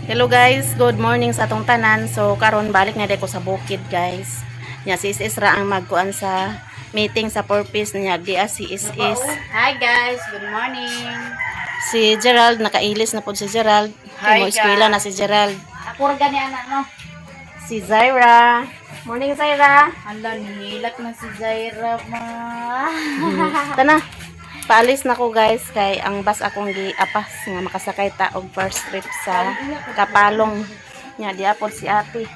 Hello guys, good morning sa atong tanan. So karon balik na ko sa bukid guys. Nya si Is ra ang magkuan sa meeting sa purpose niya dia si Is. Hi guys, good morning. Si Gerald nakailis na pud si Gerald. Hi, Kay mo eskwela guys. na si Gerald. Ako rin gani anak no. Si Zaira. Morning Zaira. Hala, nihilak na si Zaira ma. Tana. Paalis na ko guys kay ang bus akong giapas nga makasakay ta og first trip sa Kapalong. Nya dia pod si Ate.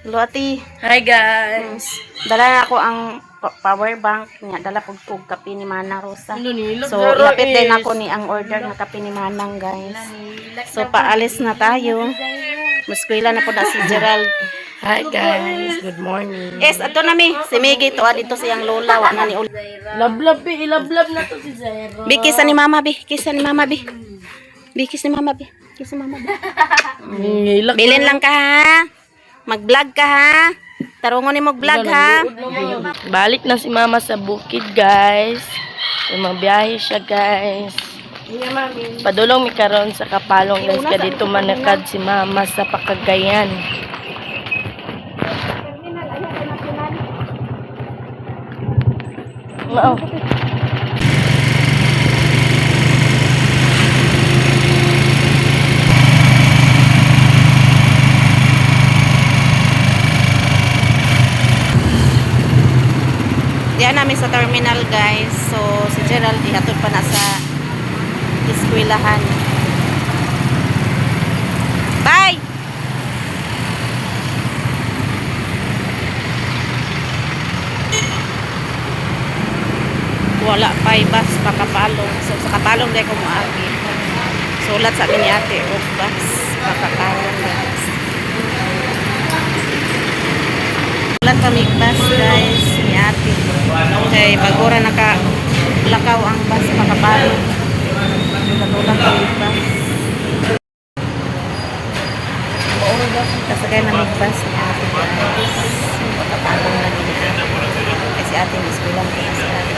Hello Ate. Hi guys. Dala na ako ang power bank niya, dala pug kog kape ni Manang Rosa. Nihilak So lapit din ako ni ang order ng kape ni Manang guys. So paalis na tayo. Muskwela na po na si Gerald. Hi guys, good morning. Yes, ato na mi. Si Miggy to dito siyang lola wa na ni ul. Lablab ilablab na to si Zaira. Bi kisa ni Mama bi, kisa ni Mama bi. Bi kisa ni Mama bi. Kisa Mama bi. Ngilak. Bilin lang ka ha. Mag-vlog ka ha. Tarungon ni mo vlog ha. Balik na si Mama sa bukid guys. Magbiyahe siya guys. Padulong mi karon sa Kapalong guys, ka dito manakad si Mama sa Pakagayan. Mao. Diyan namin sa terminal guys. So si Gerald ihatod pa na sa eskwelahan. Bye! Wala pa bus pa Kapalong. So sa Kapalong dahil ko maagi. Sulat sa amin ni Ate o bus pa Kapalong guys. Sulat kami bus guys ni Ate. Okay, bagura lakaw ang bus pa Kapalong. Sulat kami bus. Kasagay na may bus ni Ate guys. Kapalong na din ni Ate. Kasi Ate may eskwela ko na sa Ate.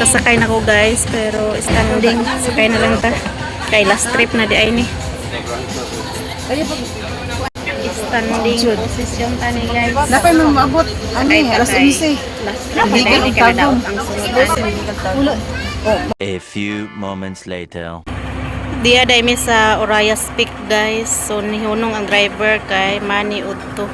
Kasakay na ko guys, pero standing. Sakay na lang ta. Kay last trip na di ay ni. Standing position ta ni guys. Dapat mo maabot ano alas 11. Hindi ka daw ang sunod. A few moments later. Dia dai mi sa Orayas Peak guys. So nihunong ang driver kay Manny Udto.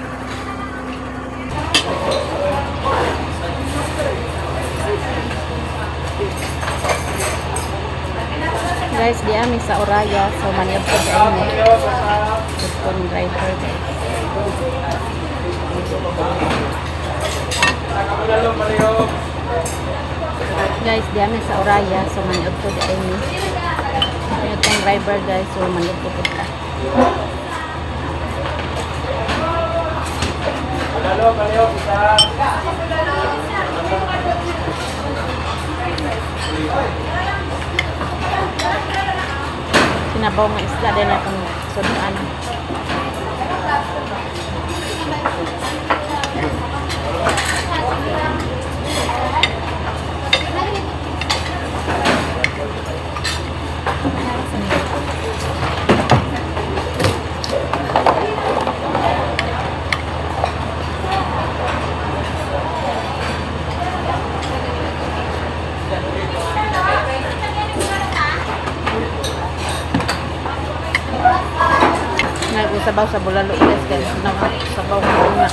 Guys, di ami sa Oraya. So maniyab ko sa inyo. Gusto ng driver guys. Guys, di ami sa Oraya. So maniyab ko sa inyo. Maniyab kong driver guys. So maniyab ko kita. Kinabaw nga isda din akong sudan. Sabaw sa bulalo guys, kaya sabaw ko na.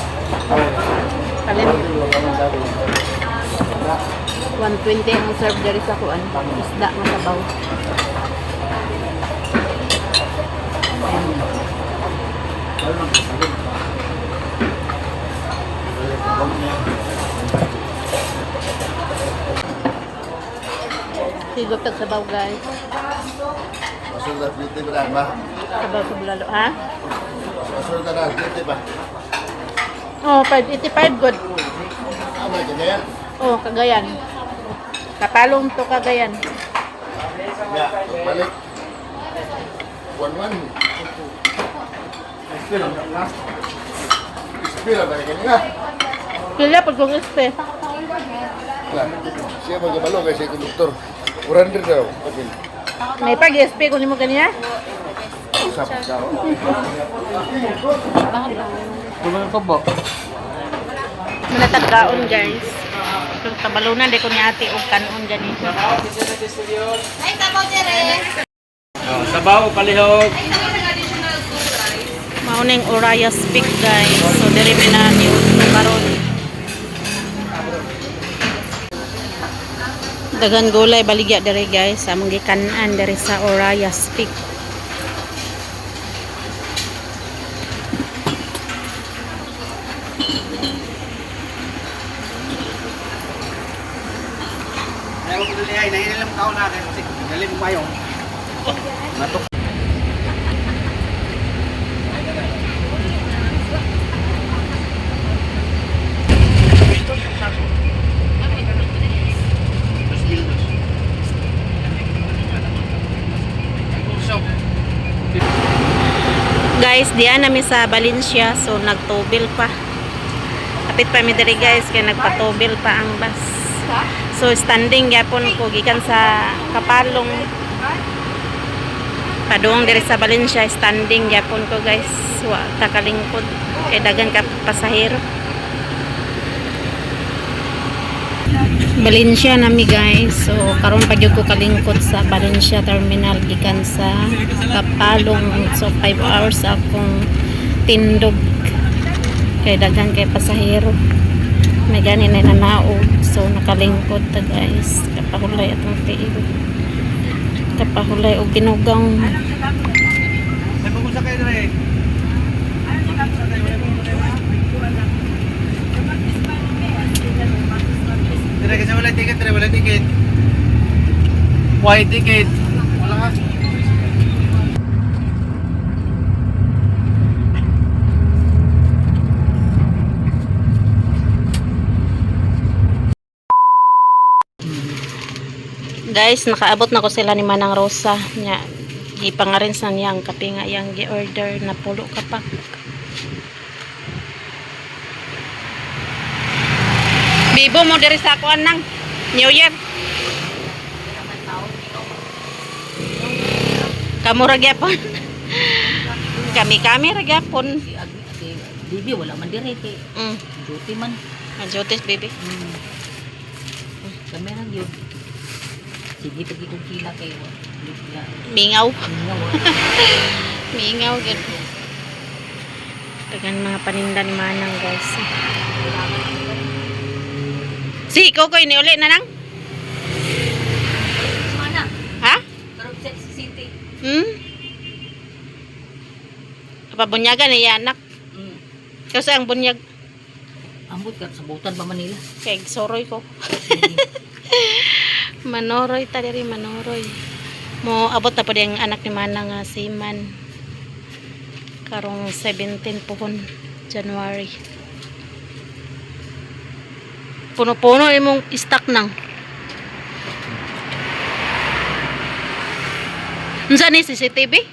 Kalin 120 ang serve dari sa kuan, isda nga sabaw. Sigop tag sabaw guys. Masulta dito ba? Sabaw sa bulalo, ha? Masulta na dito ba? Oh, 585 good. Ano kaya? Oh, Cagayan. Kapalong to Cagayan. Ya, balik. 11. Espera ba kanina? Kila pag kung ispe. Siya magabalo kay sa konduktor. 400 daw. Kapil. May pag-SP kung mo kaniya. Usap daw. Manatagkaon guys. Kung tabalunan de ko ni ate og kanon ganito. Sabaw, palihog. Mauning Oraya speak guys. So diri mi na ni usto karon. Dagan gulay baligya diri guys. Among gikanan diri sa Oraya speak. Ayaw ko dali ay, nahilang taon natin kasi galing mo kayo. Matok. Guys, diyan nami sa Valencia, so nagtubil pa. Kapit pa mi diri guys, kaya nagpatubil pa ang bus. So standing gyapon ko gikan sa Kapalong. Padung diri sa Valencia, standing gyapon ko guys. Wa ta kalingkod kay dagan ka pasahero. Valencia nami guys. So karon pa gyud ko kalingkod sa Valencia terminal gikan sa Kapalong. So 5 hours akong tindog kay dagan kay pasahero. May gani na nanaog. So nakalingkod ta guys. Kapahulay atong tiil. Kapahulay og ginugang. May pumunta kayo rin. Dire kasi wala ticket, dire wala ticket. White ticket. Wala ka. Guys, nakaabot na ko sila ni Manang Rosa. Nya, gipangarin sa niya ang kape nga yang gi-order na pulo kapak. Bibo mo diri sa kuan nang New Year. Kamu ra gyapon. Kami ra gyapon. Bibi, wala man direte. Duty man. Jotes baby. Kami lang yun. Sige, pagi kong kila kayo. Mingaw. Mingaw. Mingaw gid. Tagan mga paninda ni Manang guys. Si Kokoy ni uli na nang? Mana? Ha? Karong City. Apa bunyagan ni anak? Kasi ang bunyag Ambot ka sa butan pa Manila. kay soroy ko. Manoroy ta diri manoroy. Mo abot na pa ang anak ni Manang nga si Man. Karong 17 pohon January. Puno-puno imong stock nang. Unsa ni CCTV?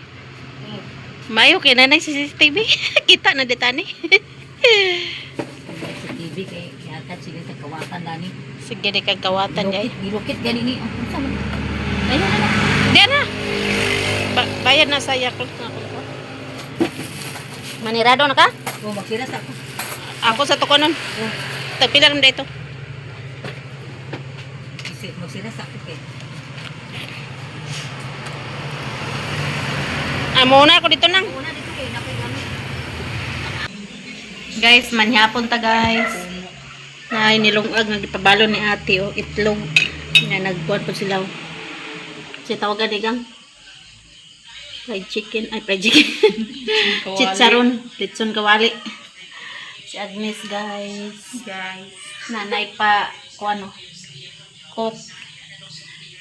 Mayo kay nanay sa CCTV. Kita na detani. Sa TV kay yata sila sa kawatan dani. Sige di kagkawatan jay. Gilukit gani ni. Ang sa man. Ayun na. Diyan na. Bayad na sa Yakult na ako. Manirado na ka? O magsiras ako. Ako sa tukonon. Tagpila rin dito. Magsiras ako kay. Muna ako dito nang. Una dito kay nakoy gamit. Guys, manhapon ta guys. Na nilungag nagipabalo ni ate o itlog. Na nagbuhat po sila. Si tawagan digang. Fried chicken. Chicharon. Litson kawali. Si Agnes guys. Nanay pa ko ano. Cook.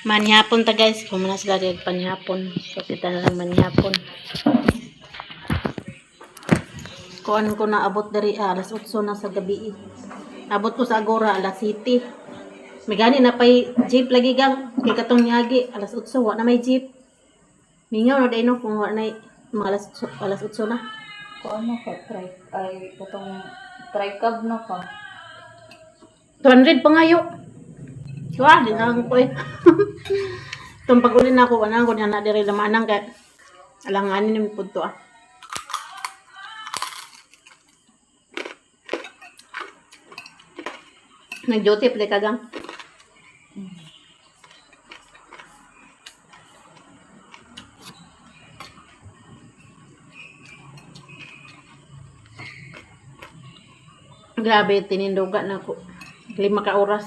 Manhapon ta guys. Kumuna sila rin panhapon. So kita na lang manhapon. Kuan ko na abot dari alas 8 na sa gabi. Abot ko sa Agora alas 7. May gani na pay jeep lagi gang kay katong niagi alas 8 wa na may jeep. Mingaw na dai no kung wa na mga alas 8 na. Kung ano ka, itong tricab na ka. 200 pa ngayo. Wah, di na ko eh. Itong pag-uli na ako, anang ko na diri lamanang kay alanganin ni pudto ah. Nag-duty pala kagang. Grabe, tininduga na ako. 5 ka oras.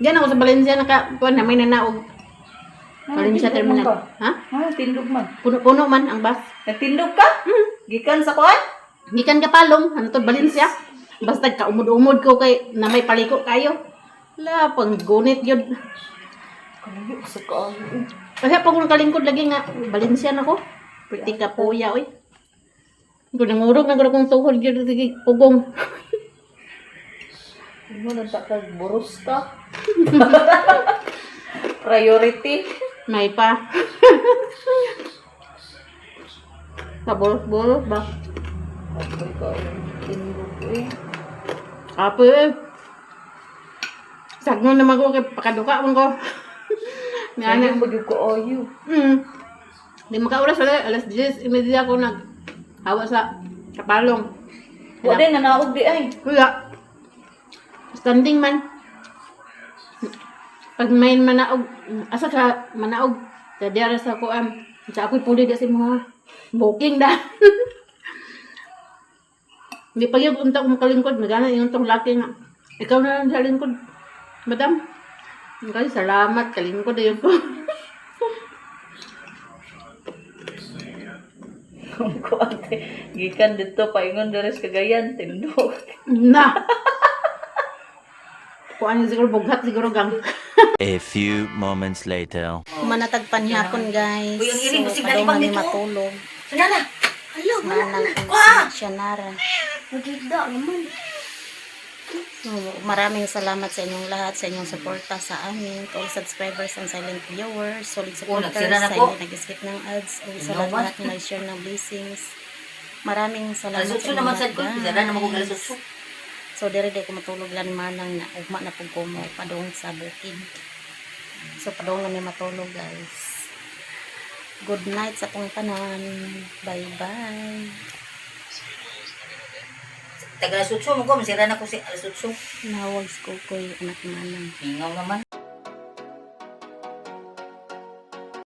Diyan ako sa Valencia kuan na may nanaog. Valencia terminal. Ha? Tindog man. Puno-puno man ang bus. Nagtindog ka? Gikan sa kuan? Gikan ka palong, ano to Valencia. Basta ka umod-umod ko kay na may paliko kayo. La pang gunit yun. Kalayo sa kaayo. Kaya pag kalingkod lagi nga Valencia na ko. Pretty ka puya oy. Ko nangurog na kong tuhod gyud sige pugong. Ano nagtakag buros ka? Priority. May pa. Kabol-bol ba? Ako ka, tindog eh. Apo eh. Sagno naman ko kay pakaduka man ko. Ano mo yung kaayo? Di makauras wala. Alas 10, imedya ako hawa sa kapalong. Wala din, nanaog di ay. Wala. Standing man. Pag may manaog, asa ka manaog, sa diara sa kuan. Sa ako'y puli di sa mga booking da. Hindi pa yung unta kong kalingkod, magana yung tong laki nga. Ikaw na lang sa lingkod. Madam, okay, salamat, kalingkod na yun ko. Kung kuan, gikan dito, paingon deres Cagayan, tindog. Na! Kuan siguro, bughat siguro gang. A few moments later. Kumanatag panhapon guys. Uy, ang iring, So, busig padaw na kami ibang nito. matulog. Nana. Hello. Manang ang siya naran. Magigda naman. So, maraming salamat sa inyong lahat, sa inyong suporta sa amin, to all subscribers and silent viewers, solid supporters, nagsira na sa ko. hindi nag-skip ng ads, o sa Ano lahat na nag-share ng blessings. Maraming salamat Alas 8 naman lahat, sad ko. Sara na mo alas 8. So, dire ko matulog lang manang na ugma na pug ko mo padung sa bukid. So, padung na may matulog guys. Good night sa tong tanan. Bye-bye. Taga alas 8 mo ko. Masira na ko si alas 8. Nawag ko ko'y anak manang. Hingaw naman.